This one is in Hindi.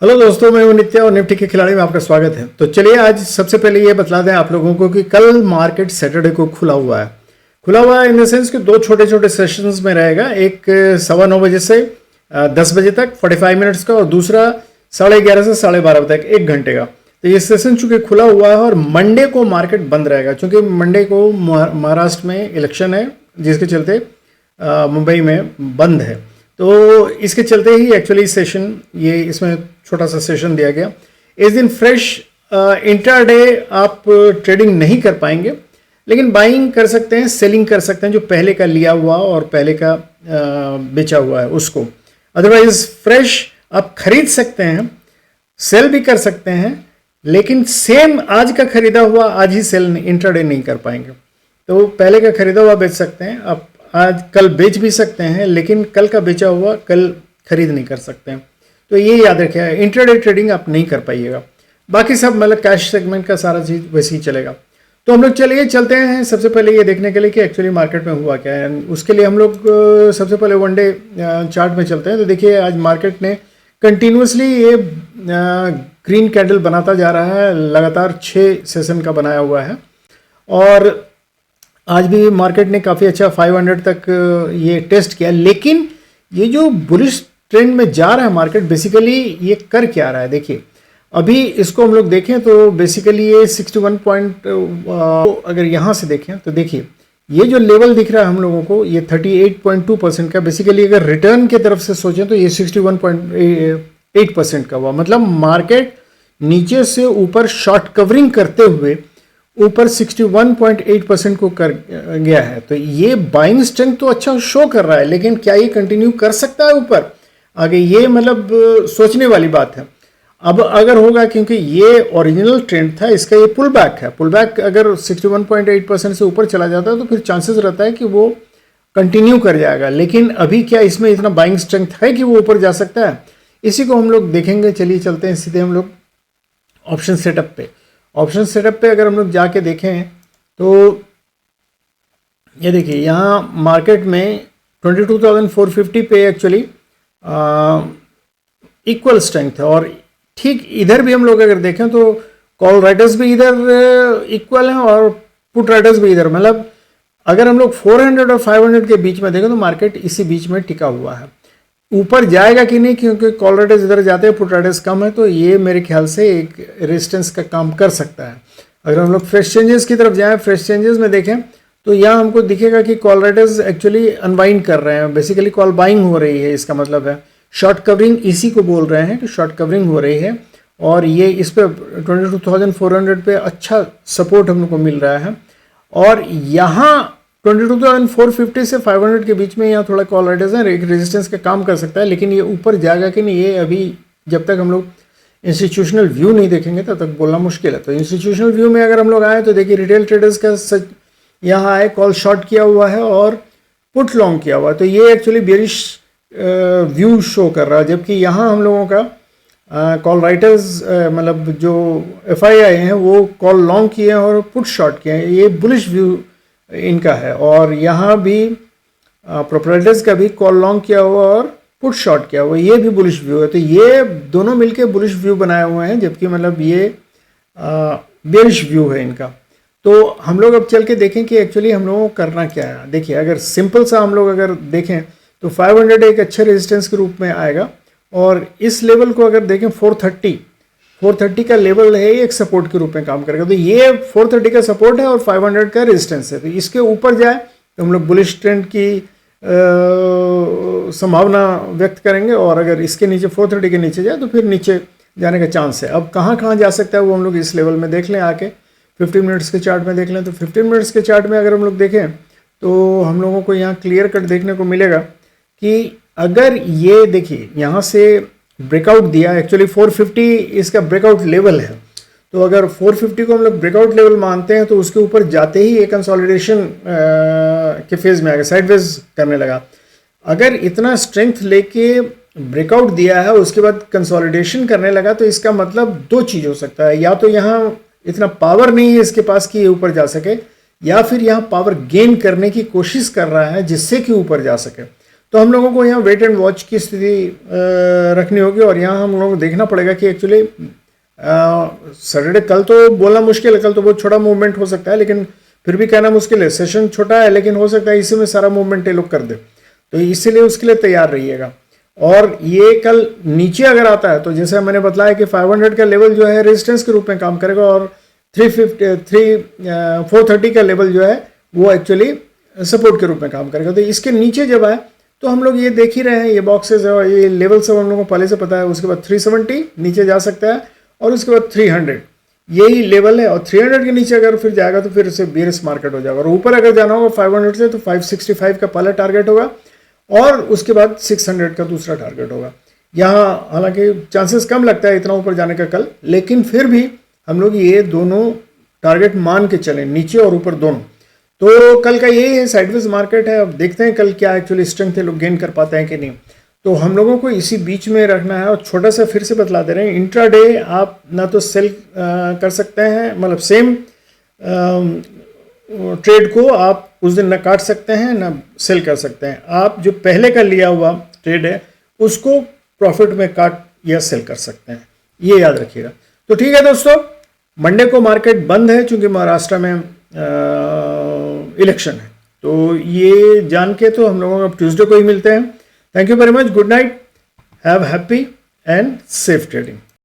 हेलो दोस्तों, मैं हूं नित्या और निफ्टी के खिलाड़ी में आपका स्वागत है। तो चलिए आज सबसे पहले ये बतला दें आप लोगों को कि कल मार्केट सैटरडे को खुला हुआ है इन द सेंस कि दो छोटे छोटे सेशंस में रहेगा। एक 9:15 बजे से 10 बजे तक 45 मिनट्स का और दूसरा 11:30 से 12:30 बजे तक 1 घंटे का। तो ये सेशन चूंकि खुला हुआ है और मंडे को मार्केट बंद रहेगा क्योंकि मंडे को महाराष्ट्र में इलेक्शन है जिसके चलते मुंबई में बंद है। तो इसके चलते ही एक्चुअली सेशन ये इसमें छोटा सा सेशन दिया गया। इस दिन फ्रेश इंट्राडे आप ट्रेडिंग नहीं कर पाएंगे, लेकिन बाइंग कर सकते हैं, सेलिंग कर सकते हैं जो पहले का लिया हुआ और पहले का बेचा हुआ है उसको। अदरवाइज फ्रेश आप खरीद सकते हैं, सेल भी कर सकते हैं, लेकिन सेम आज का खरीदा हुआ आज ही सेल इंट्राडे नहीं कर पाएंगे। तो पहले का खरीदा हुआ बेच सकते हैं, आप आज कल बेच भी सकते हैं, लेकिन कल का बेचा हुआ कल खरीद नहीं कर सकते हैं। तो ये याद रखिए, इंट्राडे ट्रेडिंग आप नहीं कर पाइएगा। बाकी सब मतलब कैश सेगमेंट का सारा चीज़ वैसे ही चलेगा। तो हम लोग चलते हैं सबसे पहले ये देखने के लिए कि एक्चुअली मार्केट में हुआ क्या है। उसके लिए हम लोग सबसे पहले वनडे चार्ट में चलते हैं। तो देखिए आज मार्केट ने कंटिन्यूसली ये ग्रीन कैंडल बनाता जा रहा है, लगातार 6 सेशन का बनाया हुआ है और आज भी मार्केट ने काफ़ी अच्छा 500 तक ये टेस्ट किया। लेकिन ये जो बुलिश ट्रेंड में जा रहा है मार्केट, बेसिकली ये कर क्या रहा है देखिए। अभी इसको हम लोग देखें तो बेसिकली ये 61 पॉइंट अगर यहाँ से देखें तो देखिए ये जो लेवल दिख रहा है हम लोगों को ये 38.2% का, बेसिकली अगर रिटर्न की तरफ से सोचें तो ये 61.8% का हुआ। मतलब मार्केट नीचे से ऊपर शॉर्ट कवरिंग करते हुए ऊपर 61.8% को कर गया है। तो ये बाइंग स्ट्रेंथ तो अच्छा शो कर रहा है, लेकिन क्या ये कंटिन्यू कर सकता है ऊपर आगे, ये मतलब सोचने वाली बात है। अब अगर होगा, क्योंकि ये ओरिजिनल ट्रेंड था, इसका ये पुल बैक है। पुल बैक अगर 61.8% से ऊपर चला जाता है तो फिर चांसेस रहता है कि वो कंटिन्यू कर जाएगा। लेकिन अभी क्या इसमें इतना बाइंग स्ट्रेंथ है कि वो ऊपर जा सकता है? इसी को हम लोग देखेंगे। चलिए चलते हैं सीधे हम लोग ऑप्शन सेटअप पे। ऑप्शन सेटअप पे अगर हम लोग जाके देखें तो ये देखिए यहाँ मार्केट में 22,450 पे एक्चुअली इक्वल स्ट्रेंथ है और ठीक इधर भी हम लोग अगर देखें तो कॉल राइटर्स भी इधर इक्वल हैं और पुट राइटर्स भी इधर। मतलब अगर हम लोग 400 और 500 के बीच में देखें तो मार्केट इसी बीच में टिका हुआ है। ऊपर जाएगा कि नहीं, क्योंकि कॉल राइटर्स इधर जाते हैं, पुट राइटर्स कम है, तो ये मेरे ख्याल से एक रेजिस्टेंस का काम कर सकता है। अगर हम लोग फ्रेश चेंजेस की तरफ जाएं, फ्रेश चेंजेस में देखें तो यहाँ हमको दिखेगा कि कॉल राइटर्स एक्चुअली अनवाइंड कर रहे हैं, बेसिकली कॉल बाइंग हो रही है। इसका मतलब है शॉर्ट कवरिंग, इसी को बोल रहे हैं कि शॉर्ट कवरिंग हो रही है और ये इस पे 22,400 पे अच्छा सपोर्ट हम लोग को मिल रहा है। और यहाँ 22,450 से 500 के बीच में यहाँ थोड़ा कॉल राइटर्स हैं, एक रेजिस्टेंस का काम कर सकता है। लेकिन ये ऊपर जाएगा कि नहीं, ये अभी जब तक हम लोग इंस्टीट्यूशनल व्यू नहीं देखेंगे तब तक बोलना मुश्किल है। तो इंस्टीट्यूशनल व्यू में अगर हम लोग आए तो देखिए रिटेल ट्रेडर्स का यहाँ आए, कॉल शॉर्ट किया हुआ है और पुट लॉन्ग किया हुआ है। तो ये एक्चुअली बेरिश व्यू शो कर रहा है, जबकि यहाँ हम लोगों का कॉल राइटर्स मतलब जो FII हैं वो कॉल लॉन्ग किए हैं और पुट शॉर्ट किए हैं। ये बुलिश व्यू इनका है। और यहाँ भी प्रोप्राइटर्स का भी कॉल लॉन्ग किया हुआ और पुट शॉर्ट किया हुआ, ये भी बुलिश व्यू है। तो ये दोनों मिलके बुलिश व्यू बनाए हुए हैं, जबकि मतलब ये बेरिश व्यू है इनका। तो हम लोग अब चल के देखें कि एक्चुअली हम लोगों को करना क्या है। देखिए अगर सिंपल सा हम लोग अगर देखें तो 500 एक अच्छे रेजिस्टेंस के रूप में आएगा और इस लेवल को अगर देखें 430 का लेवल है, एक सपोर्ट के रूप में काम करेगा। तो ये 430 का सपोर्ट है और 500 का रेजिस्टेंस है। तो इसके ऊपर जाए तो हम लोग बुलिश ट्रेंड की संभावना व्यक्त करेंगे और अगर इसके नीचे 430 के नीचे जाए तो फिर नीचे जाने का चांस है। अब कहाँ जा सकता है वो हम लोग इस लेवल में देख लें, आके 15 मिनट्स के चार्ट में देख लें। तो 15 मिनट्स के चार्ट में अगर हम लोग देखें तो हम लोगों को यहाँ क्लियर कट देखने को मिलेगा कि अगर ये देखिए यहाँ से ब्रेकआउट दिया, एक्चुअली 450 इसका ब्रेकआउट लेवल है। तो अगर 450 को हम लोग ब्रेकआउट लेवल मानते हैं तो उसके ऊपर जाते ही एक कंसोलिडेशन के फेज में आएगा, साइडवेज करने लगा। अगर इतना स्ट्रेंथ लेके ब्रेकआउट दिया है उसके बाद कंसोलिडेशन करने लगा तो इसका मतलब दो चीज़ हो सकता है। या तो यहाँ इतना पावर नहीं है इसके पास कि ये ऊपर जा सके, या फिर यहाँ पावर गेन करने की कोशिश कर रहा है जिससे कि ऊपर जा सके। तो हम लोगों को यहाँ वेट एंड वॉच की स्थिति रखनी होगी, और यहाँ हम लोगों को देखना पड़ेगा कि एक्चुअली सैटरडे, कल तो बोलना मुश्किल है, कल तो बहुत छोटा मूवमेंट हो सकता है, लेकिन फिर भी कहना मुश्किल है। सेशन छोटा है लेकिन हो सकता है इसी में सारा मूवमेंट ये लोग कर दे, तो इसीलिए उसके लिए तैयार रहिएगा। और ये कल नीचे अगर आता है तो जैसे मैंने बताया कि 500 का लेवल जो है रेजिस्टेंस के रूप में काम करेगा, और 430 का लेवल जो है वो एक्चुअली सपोर्ट के रूप में काम करेगा। तो इसके नीचे जब आए तो हम लोग ये देख ही रहे हैं, ये बॉक्सेस है और ये लेवल सब हम लोगों को पहले से पता है। उसके बाद 370 नीचे जा सकता है, और उसके बाद 300 यही लेवल है, और 300 के नीचे अगर फिर जाएगा तो फिर से बेयरिश मार्केट हो जाएगा। और ऊपर अगर जाना होगा 500 से तो 565 का पहला टारगेट होगा, और उसके बाद 600 का दूसरा टारगेट होगा। यहाँ हालांकि चांसेस कम लगता है इतना ऊपर जाने का कल, लेकिन फिर भी हम लोग ये दोनों टारगेट मान के चलें, नीचे और ऊपर दोनों। तो कल का यही है, साइडवेज मार्केट है। अब देखते हैं कल क्या एक्चुअली स्ट्रेंथ है, लोग गेन कर पाते हैं कि नहीं। तो हम लोगों को इसी बीच में रखना है। और छोटा सा फिर से बतला दे रहे हैं, इंट्राडे आप ना तो सेल कर सकते हैं, मतलब सेम ट्रेड को आप उस दिन ना काट सकते हैं ना सेल कर सकते हैं। आप जो पहले का लिया हुआ ट्रेड है उसको प्रॉफिट में काट या सेल कर सकते हैं, ये याद रखिएगा। तो ठीक है दोस्तों, मंडे को मार्केट बंद है क्योंकि महाराष्ट्र में इलेक्शन है। तो ये जान के तो हम लोगों को ट्यूसडे को ही मिलते हैं। Thank you very much. Good night. Have happy and safe trading.